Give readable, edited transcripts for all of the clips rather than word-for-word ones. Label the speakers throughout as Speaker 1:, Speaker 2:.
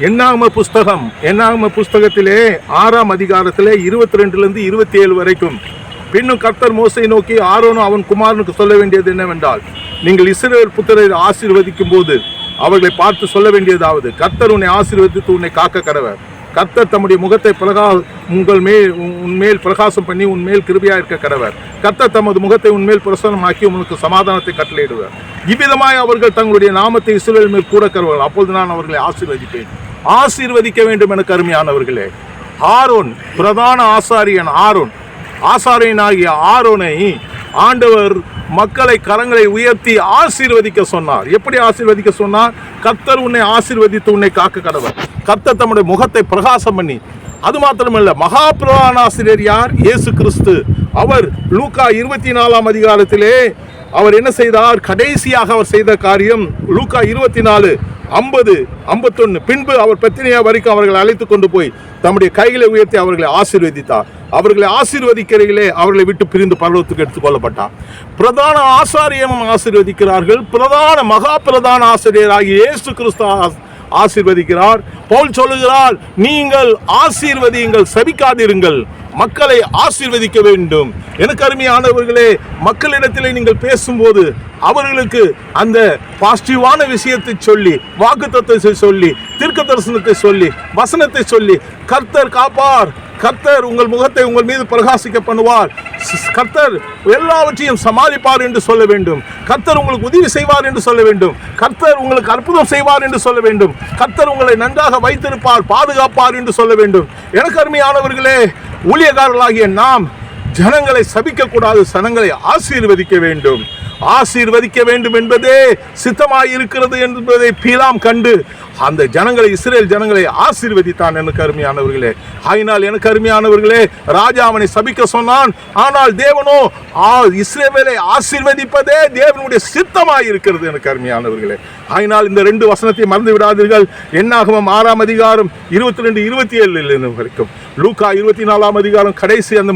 Speaker 1: என்னாகம புஸ்தகத்திலே 6ஆம் அதிகாரத்திலே 22 27 வரைக்கும் பின்னும் கர்த்தர் மோசையை நோக்கி ஆரோனும் அவன் குமாரனுக்கு சொல்ல வேண்டியது என்னவென்றால், நீங்கள் இஸ்ரவேல் புத்திரரை ஆசீர்வதிக்கும் போது அவர்களை பார்த்து சொல்ல வேண்டியதாவது, கர்த்தர் உன்னை ஆசீர்வதித்து உன்னை காக்க கடவர். கர்த்தர் தம்முடைய முகத்தை உன்மேல் பிரகாசம் பண்ணி உன்மேல் கிருபையா இருக்க கடவர். கர்த்தர் தமது முகத்தை உன்மேல் பிரசன்னமாக்கி உனக்கு சமாதானத்தை கட்டளையிடுவார். இவ்விதமாய் அவர்கள் தங்களுடைய நாமத்தை இஸ்ரவேல் மேல் கூட கருவார்கள். அப்பொழுது நான் அவர்களை ஆசீர்வதிப்பேன். ஆசீர்வதிக்க வேண்டும் என அருமையானவர்களே. ஆரோன் பிரதான ஆசாரியனாகிய ஆரோனை ஆண்டவர் மக்களை கரங்களை உயர்த்தி ஆசீர்வதிக்க சொன்னார். எப்படி ஆசீர்வதிக்க சொன்னார்? கர்த்தர் உன்னை ஆசீர்வதித்து உன்னை காக்க கடவர். கர்த்தர் தம்முடைய முகத்தை பிரகாசம் பண்ணி, அது மாத்திரமல்ல, மகா பிரதான ஆசிரியர் யார்? இயேசு கிறிஸ்து. அவர் லூக்கா 24ஆம் அதிகாரத்திலே அவர் என்ன செய்தார்? கடைசியாக அவர் செய்த காரியம் லூக்கா 24:50-51. பின்பு அவர் பெத்தனியா வரைக்கும் அவர்களை அழைத்து கொண்டு போய் தம்முடைய கைகளை உயர்த்தி அவர்களை ஆசீர்வதித்தார். அவர்களை ஆசீர்வதிக்கிறீர்களே, அவர்களை விட்டு பிரிந்து பரலோகத்துக்கு எடுத்துக்கொள்ளப்பட்டார். பிரதான ஆசாரியமும் ஆசீர்வதிக்கிறார்கள். மகா பிரதான ஆசிரியராகிய இயேசு கிறிஸ்து ஆசீர்வதிக்கிறார். பவுல் சொல்லுகிறார், நீங்கள் ஆசீர்வதியுங்கள், சபிக்காதிருங்கள், மக்களை ஆசீர்வதிக்க வேண்டும். எனக்கு அருமையானவர்களே, மக்களிடத்திலே நீங்கள் பேசும்போது அவர்களுக்கு அந்த பாசிட்டிவான விஷயத்தை சொல்லி, வாக்குத்தத்தத்தை சொல்லி, தீர்க்க தரிசனத்தை சொல்லி, வசனத்தை சொல்லி, கர்த்தர் காப்பார், கர்த்தர் உங்கள் முகத்தை உங்கள் மீது பிரகாசிக்க பண்ணுவார், கர்த்தர் எல்லாவற்றையும் சமாளிப்பார் என்று சொல்ல வேண்டும். கர்த்தர் உங்களுக்கு உதவி செய்வார் என்று சொல்ல வேண்டும். கர்த்தர் உங்களுக்கு அற்புதம் செய்வார் என்று சொல்ல வேண்டும். கர்த்தர் உங்களை நன்றாக வைத்திருப்பார், பாதுகாப்பார் என்று சொல்ல வேண்டும். எனக்கு அருமையானவர்களே, ஊழியக்காரர்களாகிய நாம் ஜனங்களை சபிக்க கூடாது, ஜனங்களை ஆசீர்வதிக்க வேண்டும். ஆசீர்வதிக்க வேண்டும் என்பதே சித்தமாய் இருக்கிறது என்பதை பீலாம் கண்டு அந்த ஜனங்களை, இஸ்ரேல் ஜனங்களை ஆசீர்வதித்தான். எனக்கு அருமையானவர்களே, ஆயினால் எனக்கு அருமையானவர்களே, ராஜா அவனை சபிக்க சொன்னான். ஆனால் தேவனோ இஸ்ரேலை ஆசீர்வதிப்பதே தேவனுடைய சித்தமாய் இருக்கிறது. எனக்கு அருமையானவர்களே, ஆயினால் இந்த 2 வசனத்தை மறந்து விடாதீர்கள். என்னாகமம் 6ஆம் அதிகாரம் 22-27 வரைக்கும், லூக்கா 24ஆம் அதிகாரம் கடைசி அந்த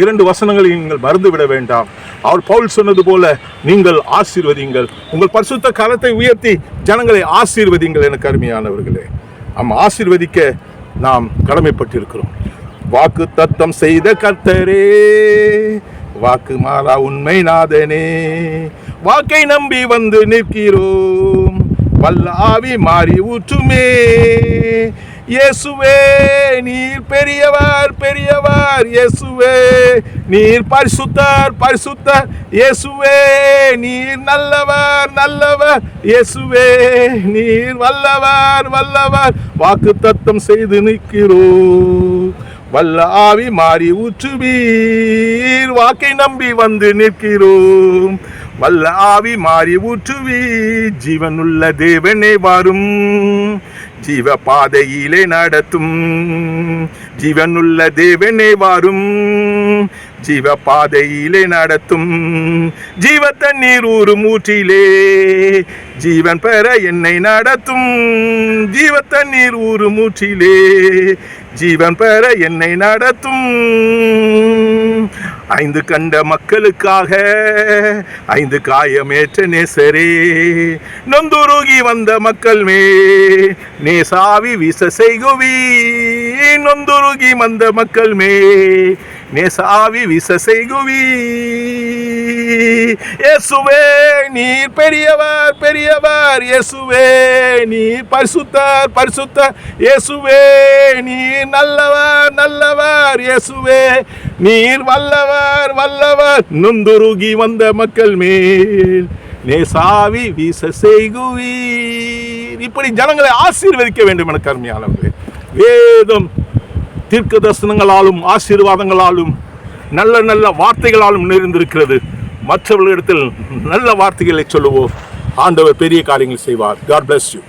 Speaker 1: 2 வசனங்களை நீங்கள் மறந்து விட வேண்டாம். அவர் பவுல் சொன்னது போல நீங்கள் ஆசீர்வதிங்கள், உங்கள் பரிசுத்த கரத்தை உயர்த்தி ஜனங்களை ஆசீர்வதிங்கள். எனக்கு அருமையானவர்களே, ஆசீர்வதிக்க நாம் கடமைப்பட்டிருக்கிறோம். வாக்கு தத்தம் செய்த கர்த்தரே, வாக்கு மாறா உண்மை நாதனே, வாக்கை நம்பி வந்து நிற்கிறோம், வல்ல ஆவி மாறி ஊற்றுமே. இயேசுவே நீர் பெரியவர், பெரியவர். இயேசுவே நீர் பரிசுத்தர், பரிசுத்தர். இயேசுவே நீர் நல்லவர், நல்லவர். இயேசுவே நீர் வல்லவர், வல்லவர். வாக்கு தத்தம் செய்து நிற்கிறோம், வல்ல ஆவி மாறி ஊற்றுவீர், வாக்கை நம்பி வந்து நிற்கிறோம், வல்ல ஆவி மாறி ஊற்றுவீர். ஜீவனுள்ள தேவனே வாரும், ஜீவ பாதையிலே நடத்தும். ஜீவனுள்ள தேவனே வாரும், ஜீவ பாதையிலே நடத்தும். ஜீவ தண்ணீர் ஊறும் ஊற்றிலே ஜீவன் பெற என்னை நடத்தும். ஜீவ தண்ணீர் ஊறும் ஊற்றிலே ஜீவன் பெற என்னை நடத்தும். 5 கண்ட மக்களுக்காக 5 காயமேற்ற நேசரே, நொந்துருகி வந்த மக்கள் மே நேசாவி வீச செய்குவி. நொந்துருகி வந்த மக்கள் மே நேசாவி வீச செய்குவி. இயேசுவே நீர் பெரியவர், பெரியவர். இயேசுவே நீர் பரிசுத்தர், பரிசுத்தர். இயேசுவே நீர் நல்லவர், நல்லவர். இயேசுவே நீர் வல்லவர், வல்லவர். நொந்துருகி வந்த மக்கள் மேல் நேசாவி வீச செய்குவீர். இப்படி ஜனங்களை ஆசீர்வதிக்க வேண்டும். எனக்கு அருமையானவர்களே, வேதம் தீர்க்க தரிசனங்களாலும் ஆசீர்வாதங்களாலும் நல்ல நல்ல வார்த்தைகளாலும் நிறைந்திருக்கிறது. மற்றவர்களிடத்தில் நல்ல வார்த்தைகளை சொல்லுவோம். ஆண்டவர் பெரிய காரியங்கள் செய்வார். God bless you.